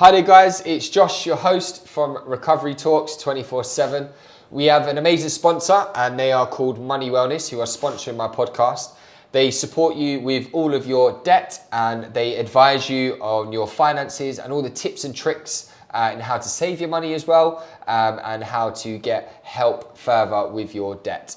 Hi there guys, it's Josh, your host from Recovery Talks 24/7. We have an amazing sponsor and they are called Money Wellness, who are sponsoring my podcast. They support you with all of your debt and they advise you on your finances and all the tips and tricks and how to save your money as well, and how to get help further with your debt.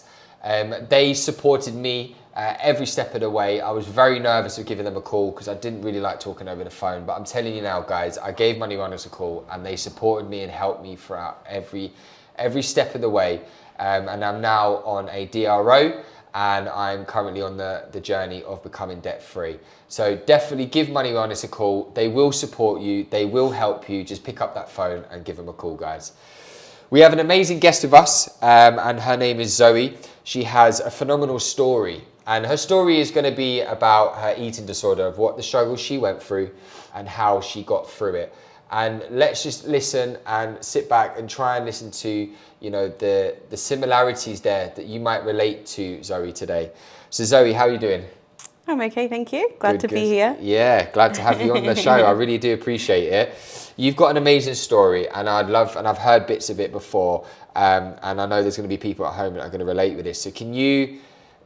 They supported me every step of the way. I was very nervous of giving them a call because I didn't really like talking over the phone, but I'm telling you now guys, I gave Money Runners a call and they supported me and helped me throughout every step of the way, and I'm now on a DRO and I'm currently on the journey of becoming debt free. So definitely give Money Runners a call. They will support you, they will help you. Just pick up that phone and give them a call, guys. We have an amazing guest with us, and her name is Zoey. She has a phenomenal story, and her story is going to be about her eating disorder, of what the struggle she went through and how she got through it. And let's just listen and sit back and try and listen to, you know, the similarities there that you might relate to Zoey today. So Zoey, how are you doing? I'm okay, thank you. Glad to be here. Yeah, glad to have you on the show. I really do appreciate it. You've got an amazing story, and I've heard bits of it before, and I know there's going to be people at home that are going to relate with this. So can you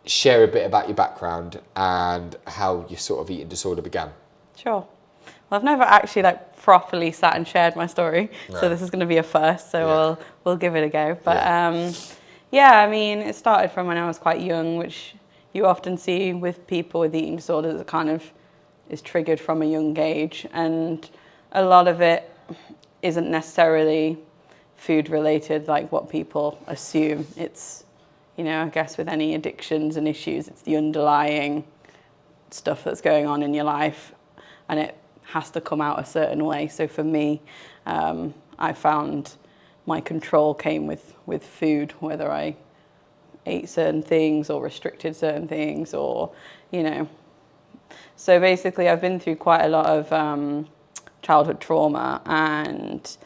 share a bit about your background and how your sort of eating disorder began? Sure. Well, I've never actually properly sat and shared my story, No. so this is going to be a first. So Yeah. we'll give it a go. But Yeah. I mean, it started from when I was quite young, which you often see with people with eating disorders. It kind of is triggered from a young age, and a lot of it isn't necessarily food related, like what people assume. It's, you know, I guess with any addictions and issues, it's the underlying stuff that's going on in your life, and it has to come out a certain way. So for me, I found my control came with food, whether I ate certain things or restricted certain things, or, you know. So basically I've been through quite a lot of childhood trauma, and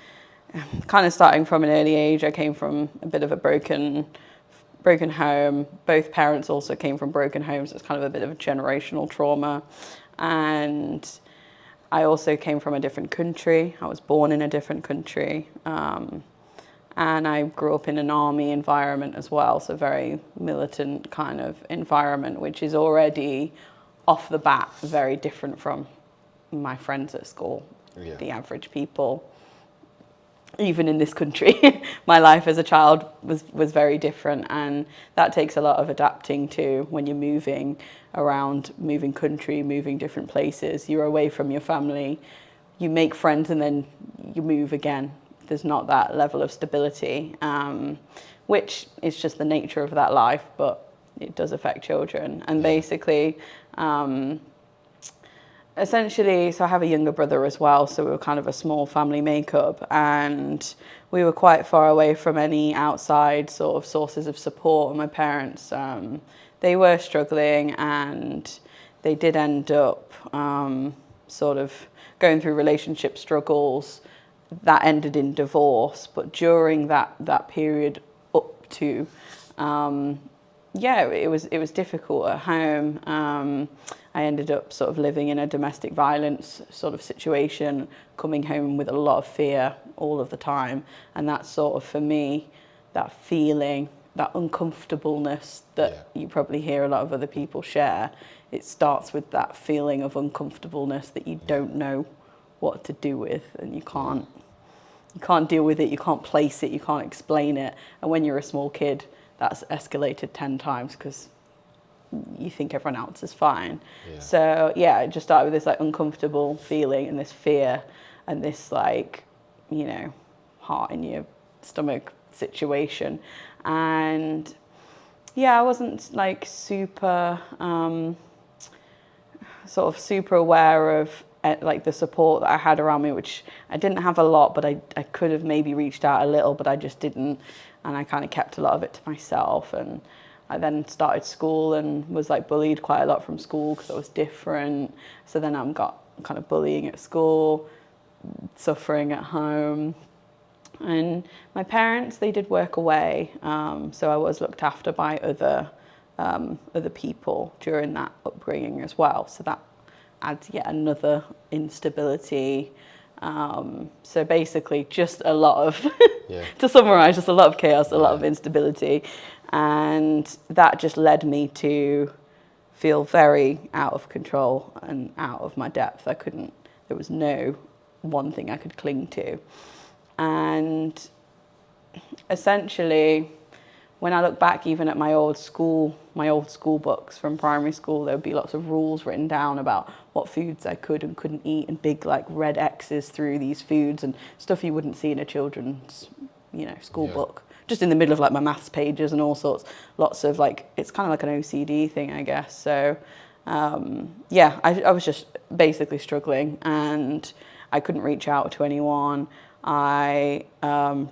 kind of starting from an early age. I came from a bit of a broken home. Both parents also came from broken homes. So it's kind of a bit of a generational trauma. And I also came from a different country. I was born in a different country. And I grew up in an army environment as well. So very militant kind of environment, which is already off the bat very different from my friends at school, the average people. Even in this country, my life as a child was very different, and that takes a lot of adapting to when you're moving around, moving country, moving different places. You're away from your family, you make friends, and then you move again. There's not that level of stability, which is just the nature of that life, but it does affect children. And basically, essentially, so I have a younger brother as well, so we were kind of a small family makeup, and we were quite far away from any outside sort of sources of support. And my parents, they were struggling, and they did end up sort of going through relationship struggles that ended in divorce. But during that period up to, it was difficult at home. I ended up sort of living in a domestic violence sort of situation, coming home with a lot of fear all of the time. And that's sort of, for me, that feeling, that uncomfortableness that you probably hear a lot of other people share. It starts with that feeling of uncomfortableness that you don't know what to do with, and you can't deal with it, you can't place it, you can't explain it. And when you're a small kid, that's escalated 10 times because you think everyone else is fine. So it just started with this uncomfortable feeling and this fear and this heart in your stomach situation. And I wasn't super super aware of the support that I had around me, which I didn't have a lot, but I could have maybe reached out a little, but I just didn't. And I kind of kept a lot of it to myself. And I then started school and was bullied quite a lot from school because I was different. So then I got kind of bullying at school, suffering at home. And my parents, they did work away. So I was looked after by other people during that upbringing as well. So that adds yet another instability So basically just a lot of, Yeah. to summarize, just a lot of chaos, a lot of instability. And that just led me to feel very out of control and out of my depth. There was no one thing I could cling to. And essentially, when I look back even at my old school books from primary school, there would be lots of rules written down about what foods I could and couldn't eat, and big like red X's through these foods and stuff you wouldn't see in a children's, school book. Just in the middle of like my maths pages and all sorts, lots of like, it's kind of like an OCD thing, I guess. So I was just basically struggling, and I couldn't reach out to anyone. I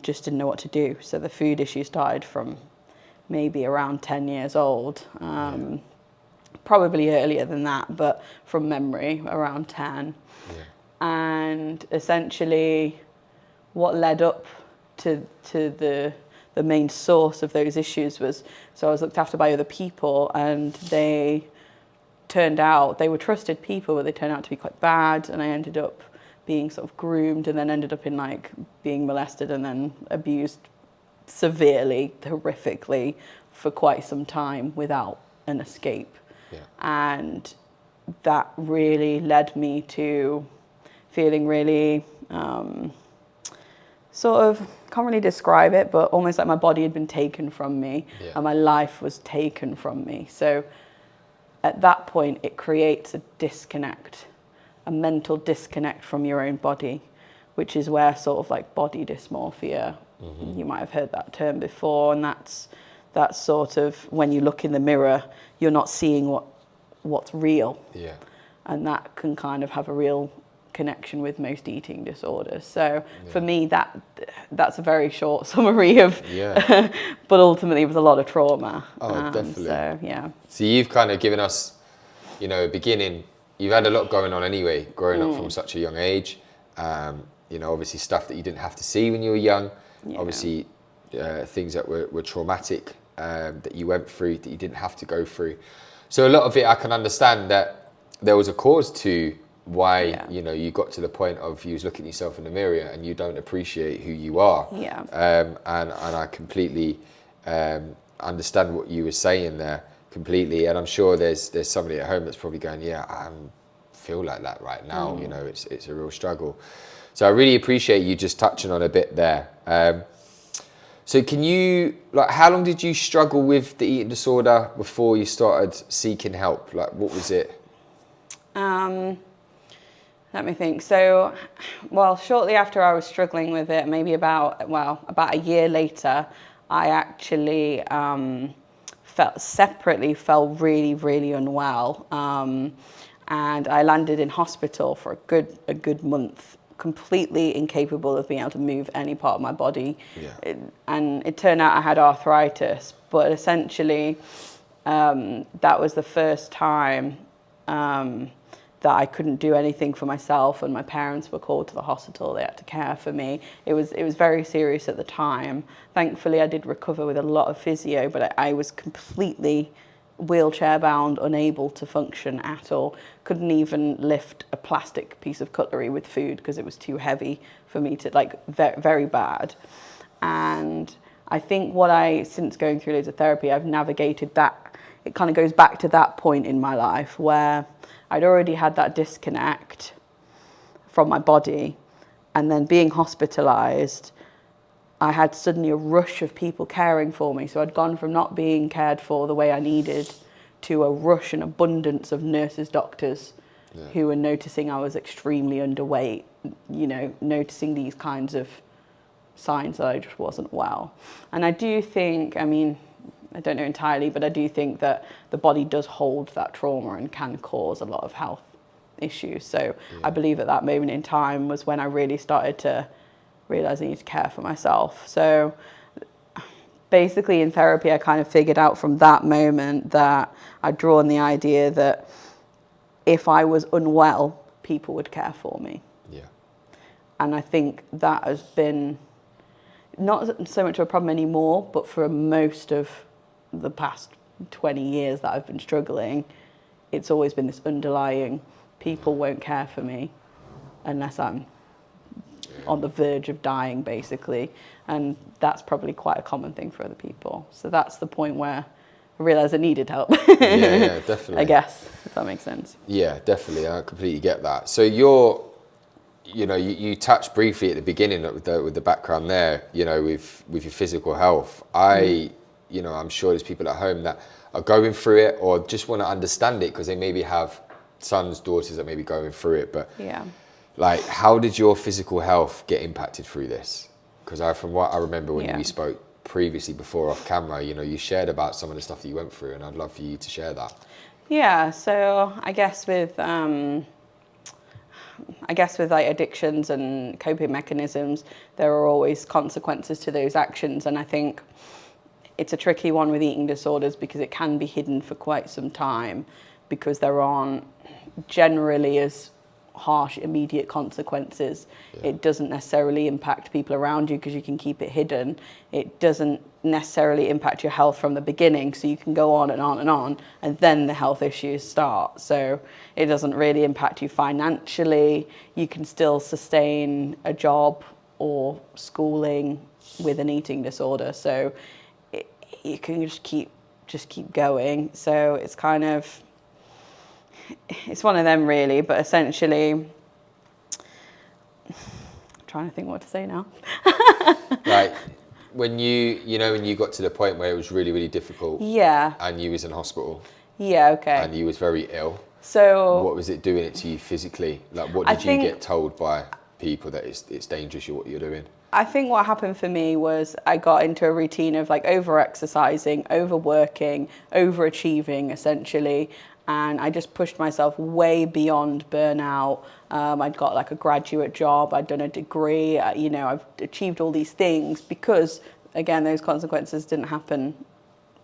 just didn't know what to do. So the food issue started from maybe around 10 years old, probably earlier than that, but from memory, around 10. Yeah. And essentially what led up to the main source of those issues was, so I was looked after by other people, and they were trusted people, but they turned out to be quite bad, and I ended up being sort of groomed, and then ended up in like being molested and then abused severely, horrifically, for quite some time without an escape. Yeah. And that really led me to feeling really sort of, can't really describe it, but almost like my body had been taken from me, and my life was taken from me. So at that point, it creates a disconnect, a mental disconnect from your own body, which is where sort of like body dysmorphia, you might have heard that term before, and that's sort of when you look in the mirror, you're not seeing what's real. Yeah. And that can kind of have a real connection with most eating disorders. So for me, that's a very short summary of, but ultimately it was a lot of trauma. Oh, definitely. So, yeah. So you've kind of given us, a beginning. You've had a lot going on anyway, growing up from such a young age. Obviously stuff that you didn't have to see when you were young. Yeah. Obviously things that were traumatic that you went through that you didn't have to go through. So a lot of it, I can understand that there was a cause to why, you got to the point of you was looking at yourself in the mirror and you don't appreciate who you are. Yeah. And I completely understand what you were saying there completely. And I'm sure there's somebody at home that's probably going, I feel like that right now. It's a real struggle. So I really appreciate you just touching on a bit there. So can you, how long did you struggle with the eating disorder before you started seeking help? What was it? Let me think. So, shortly after I was struggling with it, maybe about a year later, I actually felt really, really unwell. And I landed in hospital for a good month, completely incapable of being able to move any part of my body. Yeah. And it turned out I had arthritis, but essentially that was the first time that I couldn't do anything for myself, and my parents were called to the hospital. They had to care for me. It was very serious at the time. Thankfully, I did recover with a lot of physio, but I was completely wheelchair bound, unable to function at all. Couldn't even lift a plastic piece of cutlery with food because it was too heavy for me to, very bad. And I think since going through loads of therapy, I've navigated that. It kind of goes back to that point in my life where I'd already had that disconnect from my body, and then being hospitalized, I had suddenly a rush of people caring for me. So I'd gone from not being cared for the way I needed to a rush and abundance of nurses, doctors who were noticing I was extremely underweight, noticing these kinds of signs that I just wasn't well. And I do think, I don't know entirely, but I do think that the body does hold that trauma and can cause a lot of health issues. So I believe at that moment in time was when I really started to realize I need to care for myself. So basically in therapy, I kind of figured out from that moment that I'd drawn the idea that if I was unwell, people would care for me. Yeah. And I think that has been not so much of a problem anymore, but for most of the past 20 years that I've been struggling, it's always been this underlying, people won't care for me unless I'm on the verge of dying, basically. And that's probably quite a common thing for other people. So that's the point where I realised I needed help. Yeah, definitely. I guess, if that makes sense. Yeah, definitely. I completely get that. So you touched briefly at the beginning with the background there, with your physical health. I'm sure there's people at home that are going through it or just want to understand it because they maybe have sons, daughters that may be going through it. But yeah, like, how did your physical health get impacted through this? Because from what I remember when we spoke previously before off camera, you shared about some of the stuff that you went through, and I'd love for you to share that. Yeah, so I guess with like addictions and coping mechanisms, there are always consequences to those actions. And I think it's a tricky one with eating disorders because it can be hidden for quite some time because there aren't generally as harsh immediate consequences. It doesn't necessarily impact people around you because you can keep it hidden. It doesn't necessarily impact your health from the beginning, so you can go on and on and on, and then the health issues start. So it doesn't really impact you financially. You can still sustain a job or schooling with an eating disorder, so you can just keep going. So it's kind of, it's one of them really, but essentially, I'm trying to think what to say now. Like when you got to the point where it was really, really difficult. Yeah. And you was in hospital. Yeah, okay. And you was very ill. So what was it doing it to you physically? Like, what did you get told by people that it's dangerous what you're doing? I think what happened for me was I got into a routine of like over-exercising, overworking, overachieving essentially. And I just pushed myself way beyond burnout. I'd got like a graduate job, I'd done a degree, I've achieved all these things because, again, those consequences didn't happen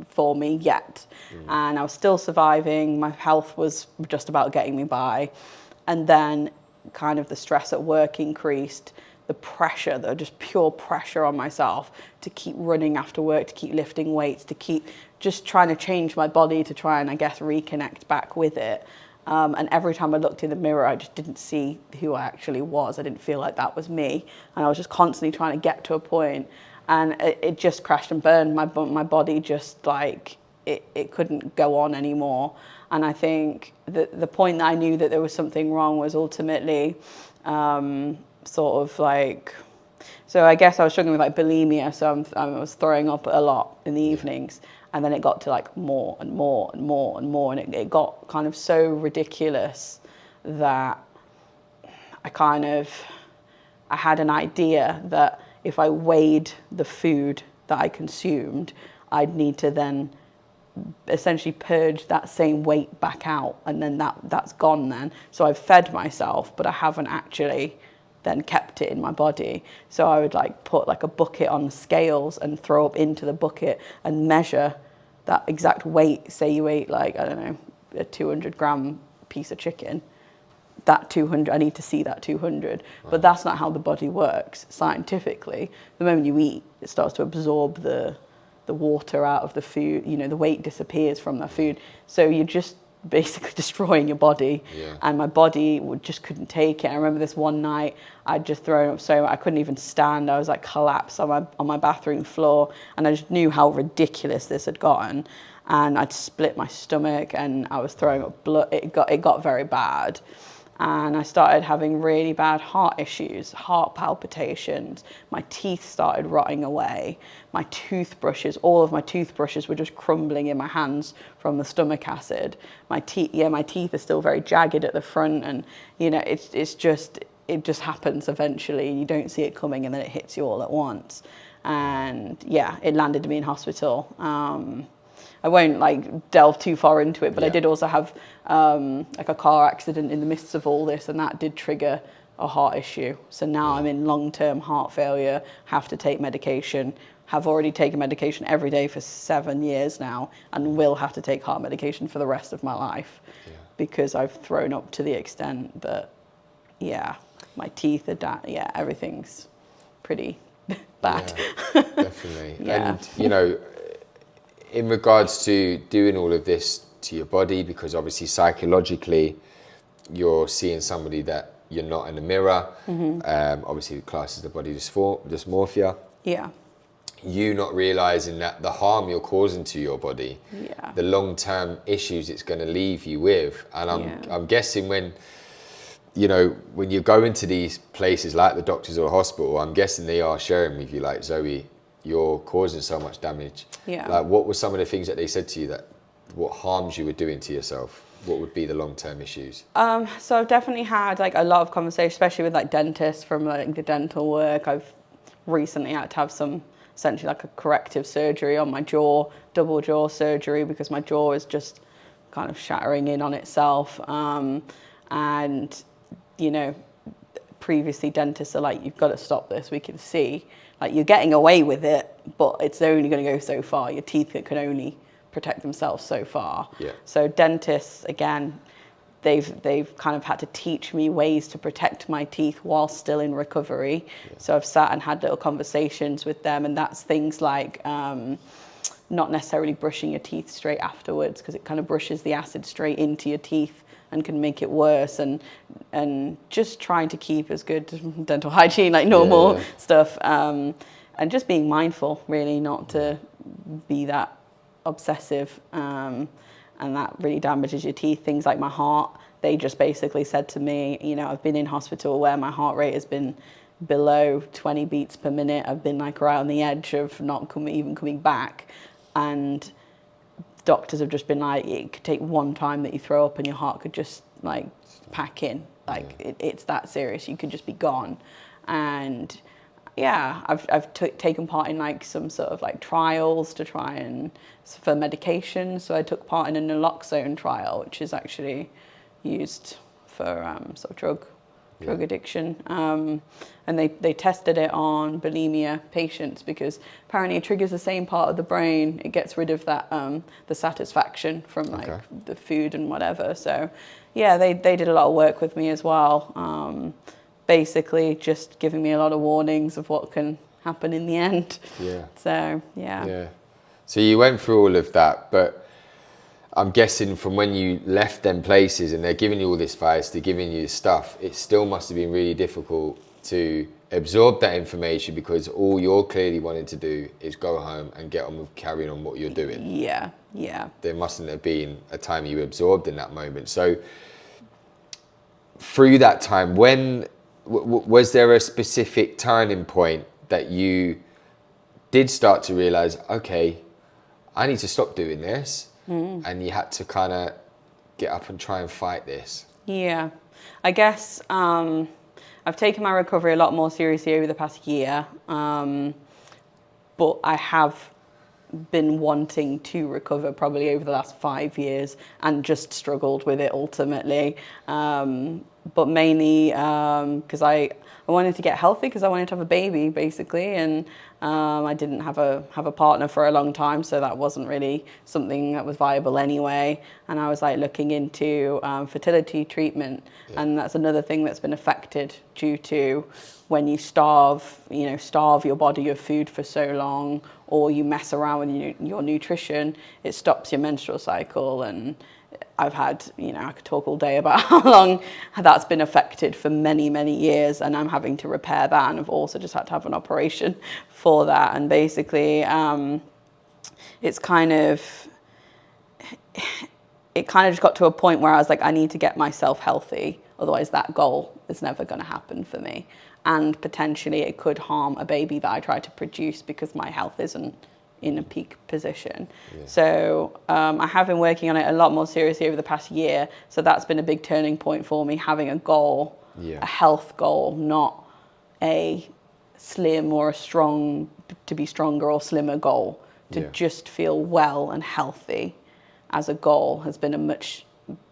for me yet. And I was still surviving, my health was just about getting me by. And then kind of the stress at work increased, the pressure, just pure pressure on myself to keep running after work, to keep lifting weights, to keep just trying to change my body to try and, I guess, reconnect back with it. And every time I looked in the mirror, I just didn't see who I actually was. I didn't feel like that was me. And I was just constantly trying to get to a point, and it just crashed and burned. My body just like, it couldn't go on anymore. And I think the point that I knew that there was something wrong was ultimately sort of like, so I guess I was struggling with like bulimia, so I was throwing up a lot in the evenings, and then it got to like more and more and more and more, and it got kind of so ridiculous that I had an idea that if I weighed the food that I consumed, I'd need to then essentially purge that same weight back out, and then that's gone then. So I've fed myself, but I haven't actually then kept it in my body. So I would like put like a bucket on the scales and throw up into the bucket and measure that exact weight. Say you ate like, I don't know, a 200 gram piece of chicken, that 200, I need to see that 200. Right. But that's not how the body works scientifically. The moment you eat, it starts to absorb the water out of the food, the weight disappears from the food. So you're just basically destroying your body. And my body just couldn't take it. I remember this one night I'd just thrown up so much I couldn't even stand. I was like collapsed on my bathroom floor, and I just knew how ridiculous this had gotten. And I'd split my stomach and I was throwing up blood. It got very bad. And I started having really bad heart issues, heart palpitations. My teeth started rotting away. My toothbrushes, all of my toothbrushes were just crumbling in my hands from the stomach acid. My teeth are still very jagged at the front, and it just happens eventually. You don't see it coming, and then it hits you all at once. And it landed me in hospital. I won't like delve too far into it, but I did also have like a car accident in the midst of all this, and that did trigger a heart issue. So now I'm in long-term heart failure, have to take medication, have already taken medication every day for 7 years now, and will have to take heart medication for the rest of my life because I've thrown up to the extent that, my teeth are everything's pretty bad. Yeah, definitely. And, in regards to doing all of this to your body, because obviously psychologically you're seeing somebody that you're not in the mirror. Obviously, the class is the body dysmorphia. Yeah. You not realizing that the harm you're causing to your body, Yeah. the long-term issues it's going to leave you with. And I'm guessing when you go into these places like the doctors or hospital, I'm guessing they are sharing with you, like, Zoe, you're causing so much damage. Yeah. Like, what were some of the things that they said to you, that what harms you were doing to yourself? What would be the long-term issues? So I've definitely had like a lot of conversations, especially with like dentists from like the dental work. I've recently had to have some, essentially like a corrective surgery on my jaw, double jaw surgery, because my jaw is just kind of shattering in on itself. And, previously dentists are like, you've got to stop this. We can see, like, you're getting away with it, but it's only going to go so far. Your teeth can only protect themselves so far. Yeah. So dentists, again, they've kind of had to teach me ways to protect my teeth while still in recovery. Yeah. So I've sat and had little conversations with them, and that's things like not necessarily brushing your teeth straight afterwards, because it kind of brushes the acid straight into your teeth and can make it worse, and just trying to keep as good dental hygiene, like normal stuff, and just being mindful, really, not to be that obsessive, and that really damages your teeth. Things like my heart, they just basically said to me, I've been in hospital where my heart rate has been below 20 beats per minute. I've been like right on the edge of not even coming back, and doctors have just been like, it could take one time that you throw up and your heart could just like pack in, like it's that serious, you could just be gone. And I've taken part in like some sort of like trials to try and for medication. So I took part in a naloxone trial, which is actually used for sort of drug addiction, and they tested it on bulimia patients, because apparently it triggers the same part of the brain. It gets rid of that the satisfaction from like the food and whatever. So they did a lot of work with me as well, basically just giving me a lot of warnings of what can happen in the end. So you went through all of that, but I'm guessing from when you left them places and they're giving you all this advice, they're giving you stuff, it still must have been really difficult to absorb that information, because all you're clearly wanting to do is go home and get on with carrying on what you're doing. Yeah. There mustn't have been a time you absorbed in that moment. So through that time, when was there a specific turning point that you did start to realize, okay, I need to stop doing this? And you had to kind of get up and try and fight this? Yeah, I guess I've taken my recovery a lot more seriously over the past year, but I have been wanting to recover probably over the last 5 years and just struggled with it ultimately. But mainly because I wanted to get healthy, because I wanted to have a baby basically, and I didn't have a partner for a long time, so that wasn't really something that was viable anyway. And I was like looking into fertility treatment, and that's another thing that's been affected due to when you starve your body of food for so long, or you mess around with your nutrition, it stops your menstrual cycle. And I've had, I could talk all day about how long that's been affected for many, many years, and I'm having to repair that, and I've also just had to have an operation for that. And basically, it kind of just got to a point where I was like, I need to get myself healthy, otherwise that goal is never going to happen for me. And potentially it could harm a baby that I try to produce, because my health isn't in a peak position. So I have been working on it a lot more seriously over the past year. So that's been a big turning point for me, having a goal, a health goal, not a slim or to be stronger or slimmer goal. To just feel well and healthy as a goal has been a much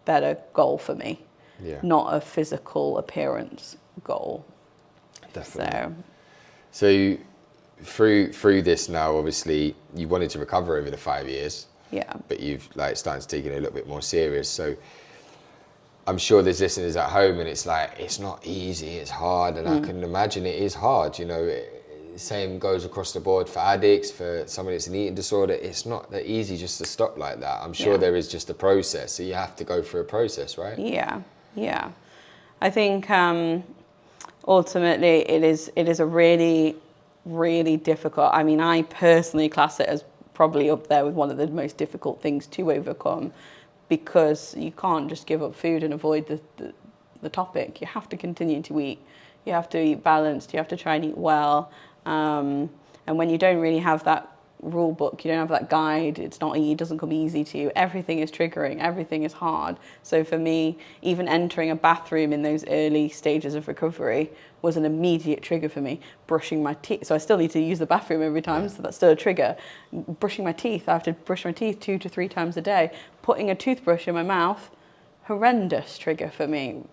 better goal for me, not a physical appearance goal. Definitely. So through this now, obviously you wanted to recover over the 5 years, but you've like started to take it a little bit more serious. So I'm sure there's listeners at home and it's like, it's not easy, it's hard, and I can imagine it is hard. Same goes across the board for addicts, for somebody that's an eating disorder. It's not that easy just to stop like that. I'm sure there is just a process, so you have to go through a process, right? I think ultimately it is a really, really difficult. I mean, I personally class it as probably up there with one of the most difficult things to overcome, because you can't just give up food and avoid the topic. You have to continue to eat. You have to eat balanced. You have to try and eat well. And when you don't really have that rule book, you don't have that guide, it doesn't come easy to you. Everything is triggering, everything is hard. So for me, even entering a bathroom in those early stages of recovery was an immediate trigger for me. Brushing my teeth, so I still need to use the bathroom every time, so that's still a trigger. Brushing my teeth, I have to brush my teeth 2 to 3 times a day. Putting a toothbrush in my mouth, horrendous trigger for me.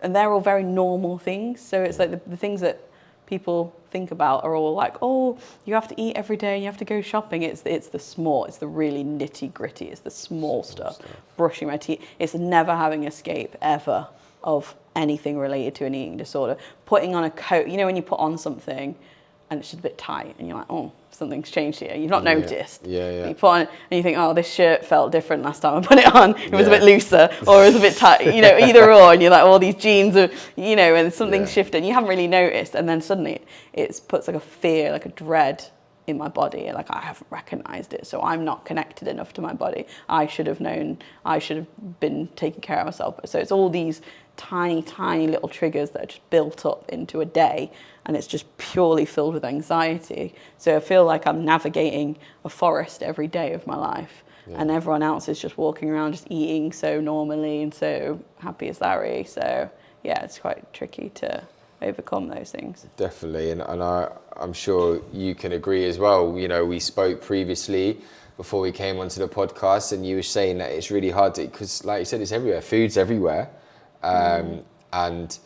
And they're all very normal things. So it's like the things that people think about are all like, oh, you have to eat every day, you have to go shopping. It's the small, it's the really nitty gritty, it's the small stuff. Brushing my teeth, it's never having escape ever of anything related to an eating disorder. Putting on a coat, you know when you put on something and it's just a bit tight and you're like, oh, something's changed here. You've not noticed. Yeah. You put on and you think, oh, this shirt felt different last time I put it on. It was a bit looser or it was a bit tight, you know, either or. And you're like, all these jeans are, you know, and something's shifted. You haven't really noticed. And then suddenly it puts like a fear, like a dread in my body. Like I haven't recognized it. So I'm not connected enough to my body. I should have known. I should have been taking care of myself. So it's all these tiny, tiny little triggers that are just built up into a day, and it's just purely filled with anxiety. So I feel like I'm navigating a forest every day of my life, and everyone else is just walking around just eating so normally and so happy as Larry. So yeah, it's quite tricky to overcome those things. Definitely, and I'm sure you can agree as well. You know, we spoke previously before we came onto the podcast, and you were saying that it's really hard to, because like you said, it's everywhere. Food's everywhere. And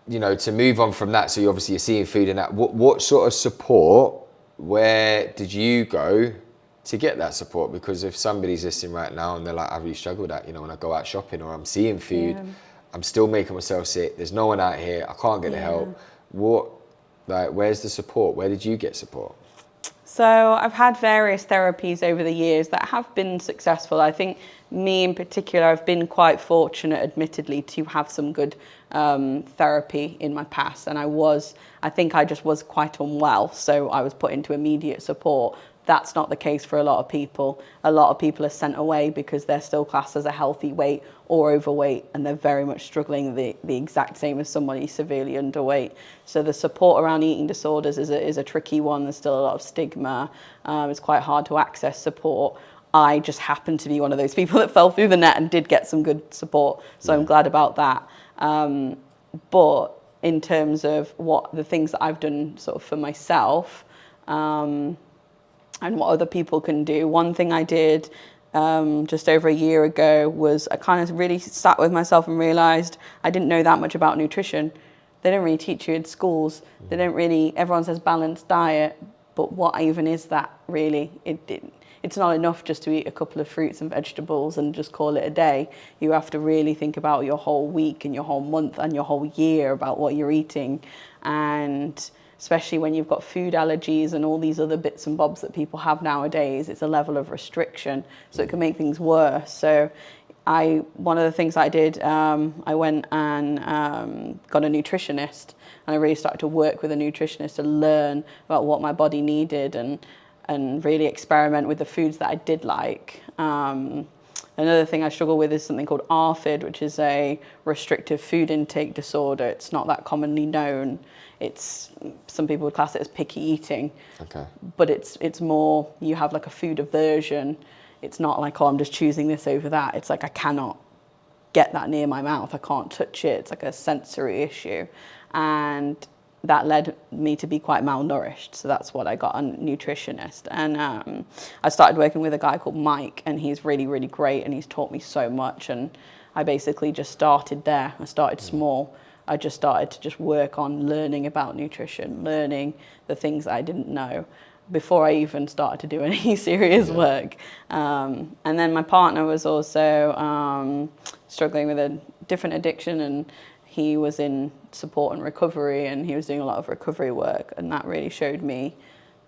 you know, to move on from that, so you obviously you're seeing food in that, what sort of support, where did you go to get that support? Because if somebody's listening right now and they're like, I really struggle with that, you know, when I go out shopping or I'm seeing food, I'm still making myself sick, there's no one out here, I can't get the help. Where's the support? Where did you get support? So I've had various therapies over the years that have been successful. I think me in particular, I've been quite fortunate, admittedly, to have some good therapy in my past. And I think I just was quite unwell. So I was put into immediate support. That's not the case for a lot of people. A lot of people are sent away because they're still classed as a healthy weight or overweight, and they're very much struggling the exact same as somebody severely underweight. So the support around eating disorders is a tricky one. There's still a lot of stigma. It's quite hard to access support. I just happened to be one of those people that fell through the net and did get some good support. So I'm glad about that. But in terms of what the things that I've done sort of for myself, and what other people can do. One thing I did just over a year ago was I kind of really sat with myself and realised I didn't know that much about nutrition. They don't really teach you in schools. They don't really, everyone says balanced diet, but what even is that really? It's not enough just to eat a couple of fruits and vegetables and just call it a day. You have to really think about your whole week and your whole month and your whole year about what you're eating. And especially when you've got food allergies and all these other bits and bobs that people have nowadays, it's a level of restriction, so it can make things worse. So one of the things I did, I went and got a nutritionist, and I really started to work with a nutritionist to learn about what my body needed and really experiment with the foods that I did like. Another thing I struggle with is something called ARFID, which is a restrictive food intake disorder. It's not that commonly known. Some people would class it as picky eating. Okay. But it's more, you have like a food aversion. It's not like, oh, I'm just choosing this over that. It's like I cannot get that near my mouth. I can't touch it. It's like a sensory issue. And that led me to be quite malnourished. So that's what I got, a nutritionist. And I started working with a guy called Mike, and he's really, really great, and he's taught me so much. And I basically just started there. I started small. I just started to just work on learning about nutrition, learning the things I didn't know before I even started to do any serious work. And then my partner was also struggling with a different addiction, and he was in support and recovery, and he was doing a lot of recovery work, and that really showed me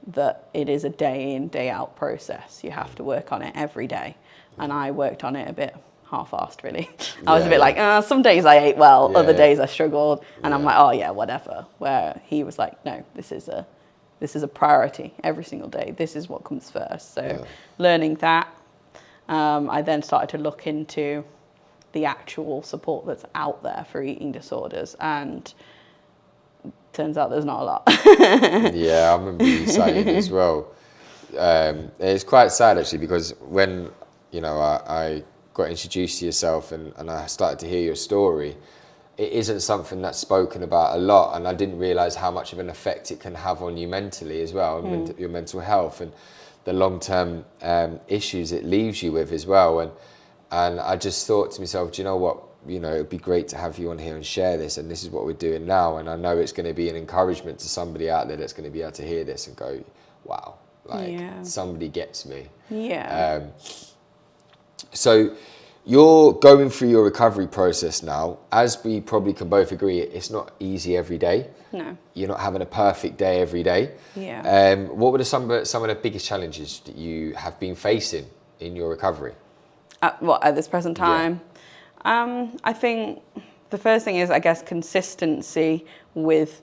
that it is a day in, day out process. You have to work on it every day, and I worked on it a bit half-assed, really. I was a bit like, some days I ate well, other days I struggled, and I'm like, oh yeah, whatever. Where he was like, no, this is a priority every single day. This is what comes first. So learning that, I then started to look into the actual support that's out there for eating disorders, and turns out there's not a lot. Yeah, I remember you saying as well. It's quite sad actually, because when I got introduced to yourself and I started to hear your story, it isn't something that's spoken about a lot, and I didn't realise how much of an effect it can have on you mentally as well, and your mental health, and the long-term issues it leaves you with as well. And I just thought to myself, do you know what? It'd be great to have you on here and share this, and this is what we're doing now. And I know it's going to be an encouragement to somebody out there that's going to be able to hear this and go, wow, somebody gets me. Yeah. So you're going through your recovery process now. As we probably can both agree, it's not easy every day. No. You're not having a perfect day every day. Yeah. What were some of the biggest challenges that you have been facing in your recovery? At this present time? I think the first thing is, I guess, consistency with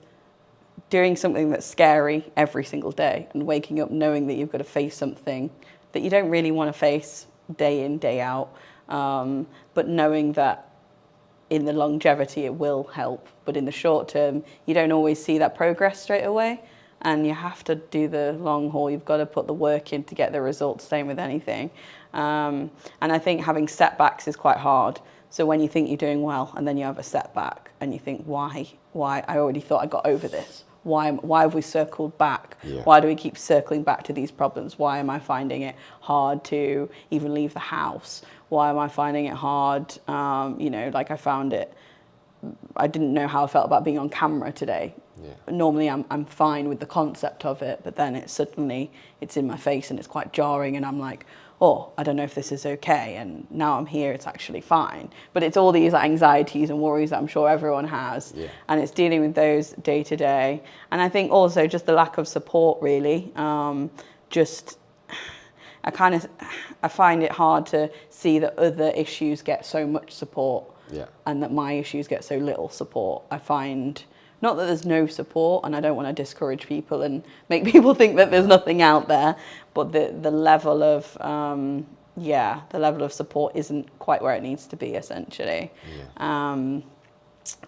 doing something that's scary every single day, and waking up knowing that you've got to face something that you don't really want to face day in, day out, but knowing that in the longevity it will help, but in the short term you don't always see that progress straight away, and you have to do the long haul. You've got to put the work in to get the results, same with anything. And I think having setbacks is quite hard. So when you think you're doing well and then you have a setback and you think, why? I already thought I got over this. Why have we circled back? Yeah. Why do we keep circling back to these problems? Why am I finding it hard to even leave the house? Why am I finding it hard? Like I found it, I didn't know how I felt about being on camera today. Yeah. Normally I'm fine with the concept of it, but then it's in my face and it's quite jarring, and I'm like, oh, I don't know if this is okay, and now I'm here, it's actually fine. But it's all these anxieties and worries that I'm sure everyone has, and it's dealing with those day to day. And I think also just the lack of support, really. I find it hard to see that other issues get so much support, and that my issues get so little support. I find, not that there's no support, and I don't want to discourage people and make people think that there's nothing out there, but the level of support isn't quite where it needs to be, essentially. And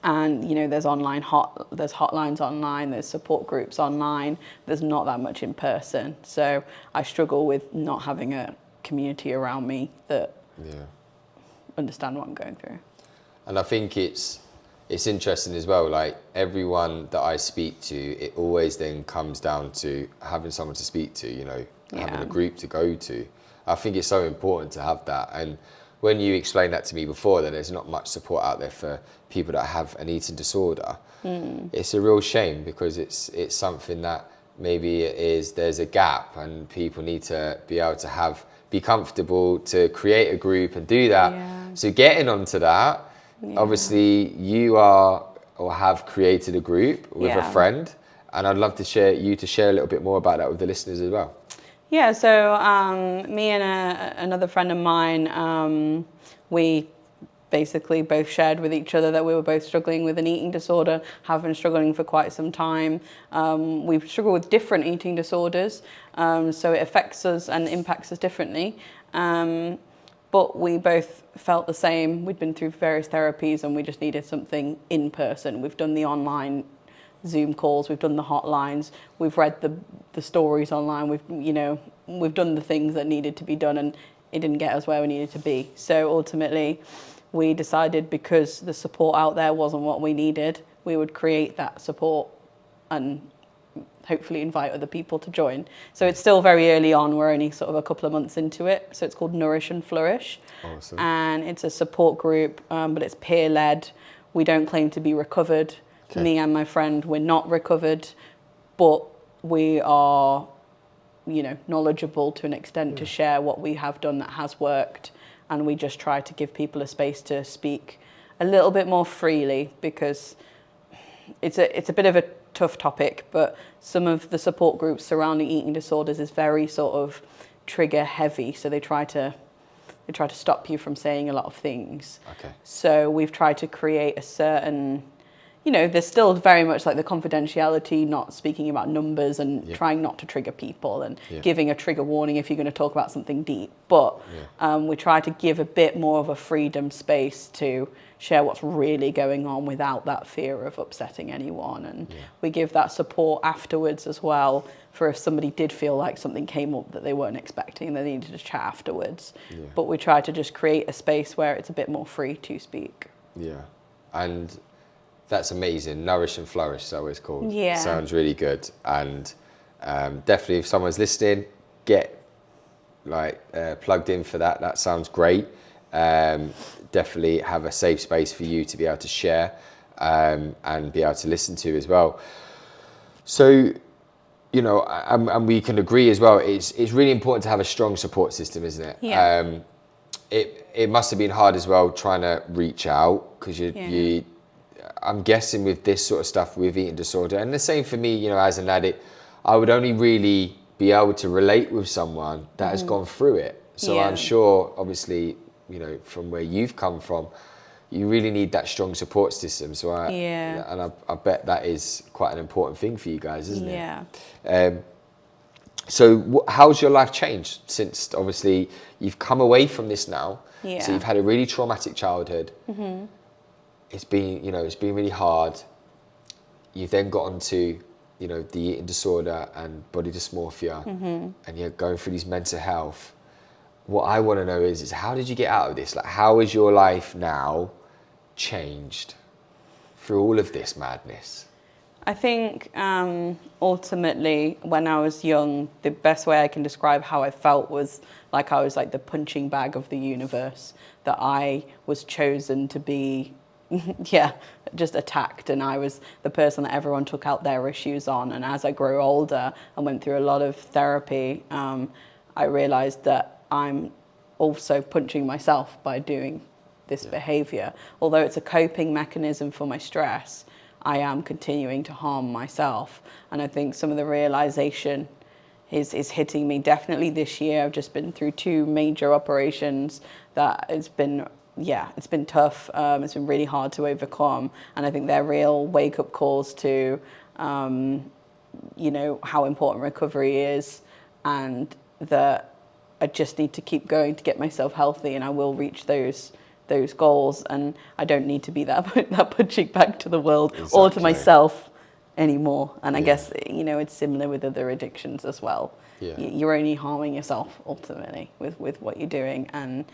there's there's hotlines online, there's support groups online. There's not that much in person, so I struggle with not having a community around me that understand what I'm going through. And I think it's interesting as well, like everyone that I speak to, it always then comes down to having someone to speak to, having a group to go to. I think it's so important to have that. And when you explained that to me before, that there's not much support out there for people that have an eating disorder, it's a real shame, because it's something that maybe there's a gap, and people need to be able to be comfortable to create a group and do that. So getting onto that, obviously you are or have created a group with a friend, and I'd love to share a little bit more about that with the listeners as well. Yeah, so me and another friend of mine, we basically both shared with each other that we were both struggling with an eating disorder, have been struggling for quite some time. We've struggled with different eating disorders, so it affects us and impacts us differently. But we both felt the same. We'd been through various therapies and we just needed something in person. We've done the online Zoom calls, we've done the hotlines, we've read the stories online, we've done the things that needed to be done, and it didn't get us where we needed to be. So ultimately we decided, because the support out there wasn't what we needed, we would create that support and hopefully invite other people to join. So it's still very early on, we're only sort of a couple of months into it. So it's called Nourish and Flourish. Awesome. And it's a support group, but it's peer-led. We don't claim to be recovered. Okay. Me and my friend, we're not recovered, but we are, knowledgeable to an extent to share what we have done that has worked. And we just try to give people a space to speak a little bit more freely, because it's a bit of a tough topic, but some of the support groups surrounding eating disorders is very sort of trigger heavy. So they try to they try to stop you from saying a lot of things. Okay. So we've tried to create a certain, there's still very much like the confidentiality, not speaking about numbers and trying not to trigger people and giving a trigger warning if you're going to talk about something deep. But we try to give a bit more of a freedom space to share what's really going on without that fear of upsetting anyone. And we give that support afterwards as well, for if somebody did feel like something came up that they weren't expecting, they needed to chat afterwards. But we try to just create a space where it's a bit more free to speak. Yeah. And that's amazing. Nourish and Flourish, so it's called. Yeah. Sounds really good. And definitely, if someone's listening, get plugged in for that. That sounds great. Definitely have a safe space for you to be able to share and be able to listen to as well. So, and we can agree as well, it's really important to have a strong support system, isn't it? Yeah. It must have been hard as well trying to reach out, because I'm guessing with this sort of stuff with eating disorder, and the same for me, as an addict, I would only really be able to relate with someone that has gone through it. So I'm sure, obviously, from where you've come from, you really need that strong support system. So I bet that is quite an important thing for you guys, isn't it? So how's your life changed since, obviously, you've come away from this now? So you've had a really traumatic childhood. It's been, it's been really hard. You've then got onto, the eating disorder and body dysmorphia, and you're going through these mental health. What I want to know is how did you get out of this? Like, how is your life now changed through all of this madness? I think ultimately, when I was young, the best way I can describe how I felt was like I was like the punching bag of the universe, that I was chosen to be just attacked, and I was the person that everyone took out their issues on. And as I grew older and went through a lot of therapy, I realized that I'm also punching myself by doing this behavior. Although it's a coping mechanism for my stress, I am continuing to harm myself. And I think some of the realization is hitting me definitely this year. I've just been through 2 major operations that it's been tough. It's been really hard to overcome. And I think they're real wake-up calls to, how important recovery is, and that I just need to keep going to get myself healthy, and I will reach those goals. And I don't need to be that punching bag to the world or to myself anymore. And I guess, it's similar with other addictions as well. You're only harming yourself ultimately with what you're doing. And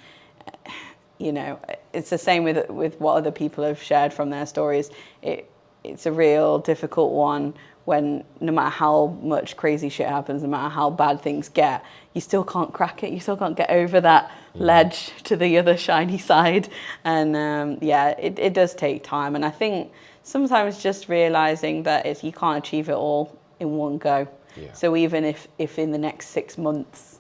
it's the same with what other people have shared from their stories. It's a real difficult one when no matter how much crazy shit happens, no matter how bad things get, you still can't crack it. You still can't get over that ledge to the other shiny side. And it does take time. And I think sometimes just realizing that you can't achieve it all in one go. So even if in the next 6 months,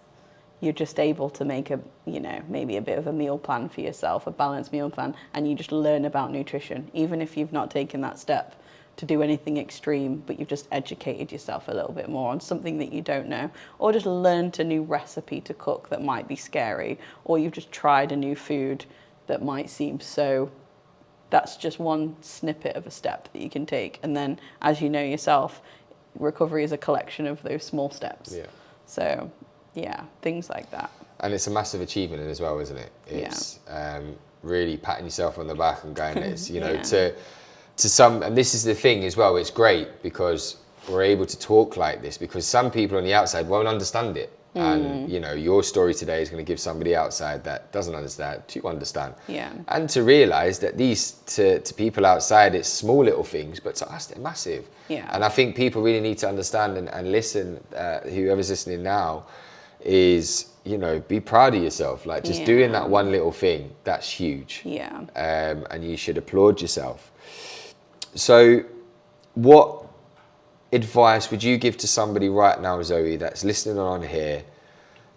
you're just able to make maybe a bit of a meal plan for yourself, a balanced meal plan, and you just learn about nutrition, even if you've not taken that step to do anything extreme, but you've just educated yourself a little bit more on something that you don't know, or just learned a new recipe to cook that might be scary, or you've just tried a new food that might seem that's just one snippet of a step that you can take. And then, as you know yourself, recovery is a collection of those small steps. So things like that. And it's a massive achievement as well, isn't it? It's really patting yourself on the back and going, it's, to some, and this is the thing as well, it's great because we're able to talk like this, because some people on the outside won't understand it. And, your story today is going to give somebody outside that doesn't understand to understand. And to realise that these, to people outside, it's small little things, but to us, they're massive. And I think people really need to understand and listen, whoever's listening now, is, be proud of yourself. Like, just doing that one little thing, that's huge. And you should applaud yourself. So what advice would you give to somebody right now, Zoey, that's listening on here,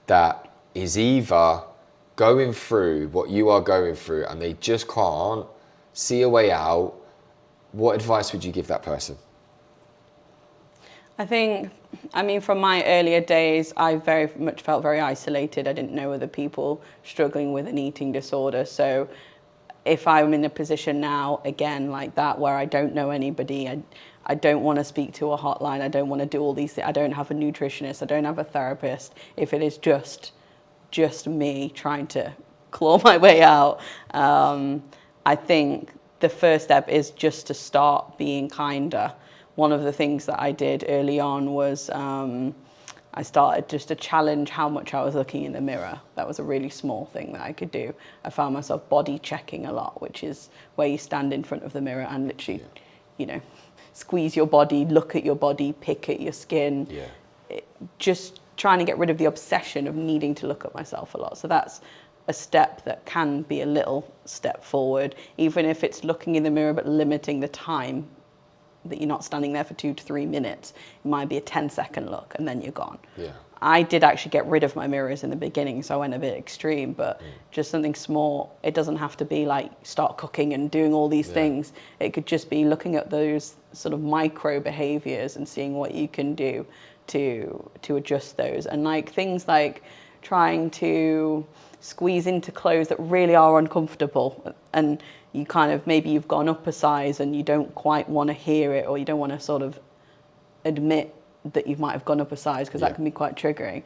that is either going through what you are going through and they just can't see a way out? What advice would you give that person? I think I mean, from my earlier days, I very much felt very isolated. I didn't know other people struggling with an eating disorder. So if I'm in a position now, again, like that, where I don't know anybody, I don't want to speak to a hotline. I don't want to do all these things. I don't have a nutritionist. I don't have a therapist. If it is just me trying to claw my way out, I think the first step is just to start being kinder. One of the things that I did early on was I started just to challenge how much I was looking in the mirror. That was a really small thing that I could do. I found myself body checking a lot, which is where you stand in front of the mirror and literally, squeeze your body, look at your body, pick at your skin. Just trying to get rid of the obsession of needing to look at myself a lot. So that's a step that can be a little step forward, even if it's looking in the mirror but limiting the time, that you're not standing there for 2 to 3 minutes. It might be a 10-second look and then you're gone. I did actually get rid of my mirrors in the beginning, so I went a bit extreme, but just something small. It doesn't have to be like start cooking and doing all these things. It could just be looking at those sort of micro behaviors and seeing what you can do to adjust those. And like things like trying to squeeze into clothes that really are uncomfortable, and you kind of, maybe you've gone up a size and you don't quite want to hear it, or you don't want to sort of admit that you might have gone up a size, because that can be quite triggering.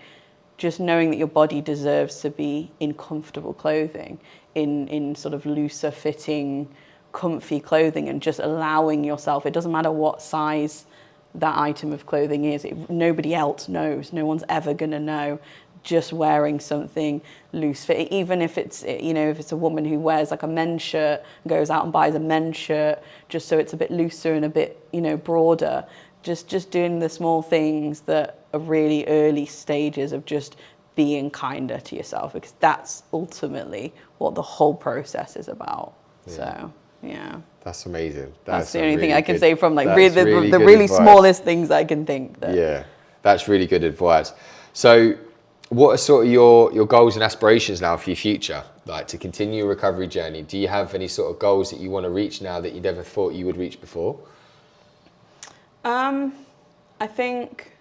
Just knowing that your body deserves to be in comfortable clothing, in sort of looser fitting, comfy clothing, and just allowing yourself, it doesn't matter what size that item of clothing is, nobody else knows, no one's ever going to know. Just wearing something loose fit, even if it's, if it's a woman who wears like a men's shirt, goes out and buys a men's shirt just so it's a bit looser and a bit, broader. Just doing the small things that are really early stages of just being kinder to yourself, because that's ultimately what the whole process is about. So, yeah. That's amazing. That's the only thing I can say from like the really smallest things I can think. Yeah, that's really good advice. So what are sort of your goals and aspirations now for your future, like to continue your recovery journey? Do you have any sort of goals that you want to reach now that you never thought you would reach before? I think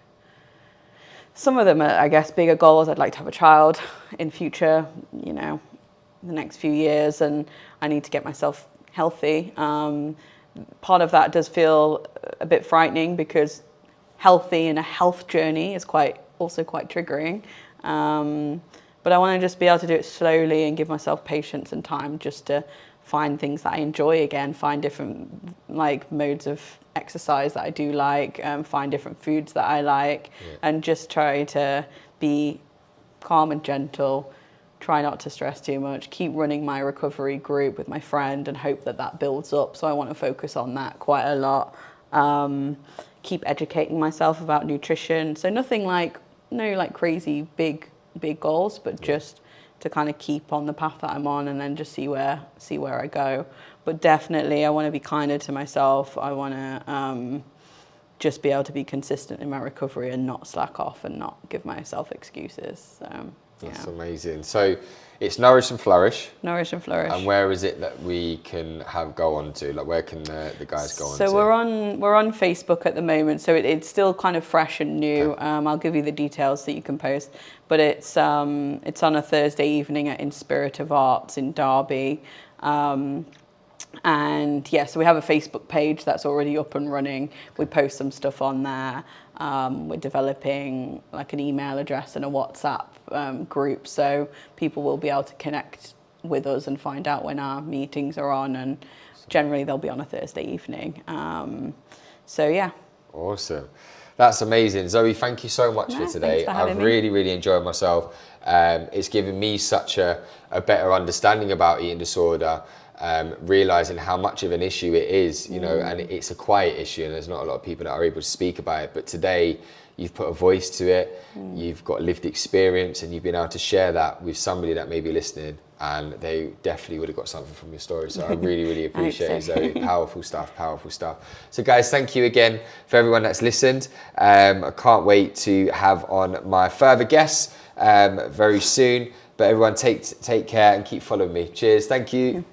some of them are, I guess, bigger goals. I'd like to have a child in future, the next few years, and I need to get myself healthy. Part of that does feel a bit frightening, because healthy in a health journey is also quite triggering. But I want to just be able to do it slowly and give myself patience and time just to find things that I enjoy again, find different like modes of exercise that I do like, find different foods that I like, and just try to be calm and gentle, try not to stress too much, keep running my recovery group with my friend and hope that builds up. So I want to focus on that quite a lot. Keep educating myself about nutrition. So nothing like, no like crazy big goals, but just to kind of keep on the path that I'm on, and then just see where I go. But definitely I want to be kinder to myself. I want to just be able to be consistent in my recovery and not slack off and not give myself excuses. So that's amazing. So it's Nourish and Flourish. Nourish and Flourish. And where is it that we can go on to? Like, where can the guys go on to? So we're on Facebook at the moment. So it's still kind of fresh and new. Okay. I'll give you the details that you can post. But it's on a Thursday evening at In Spirit of Arts in Derby. And so we have a Facebook page that's already up and running. We post some stuff on there. We're developing like an email address and a WhatsApp group, so people will be able to connect with us and find out when our meetings are on, and generally they'll be on a Thursday evening. So yeah. Awesome. That's amazing. Zoe, thank you so much for today. I've really enjoyed myself. It's given me such a better understanding about eating disorder. Realizing how much of an issue it is, and it's a quiet issue, and there's not a lot of people that are able to speak about it. But today, you've put a voice to it, you've got lived experience, and you've been able to share that with somebody that may be listening, and they definitely would have got something from your story. So I really appreciate it, Zoe. Powerful stuff. So guys, thank you again for everyone that's listened. I can't wait to have on my further guests very soon. But everyone, take care and keep following me. Cheers. Thank you.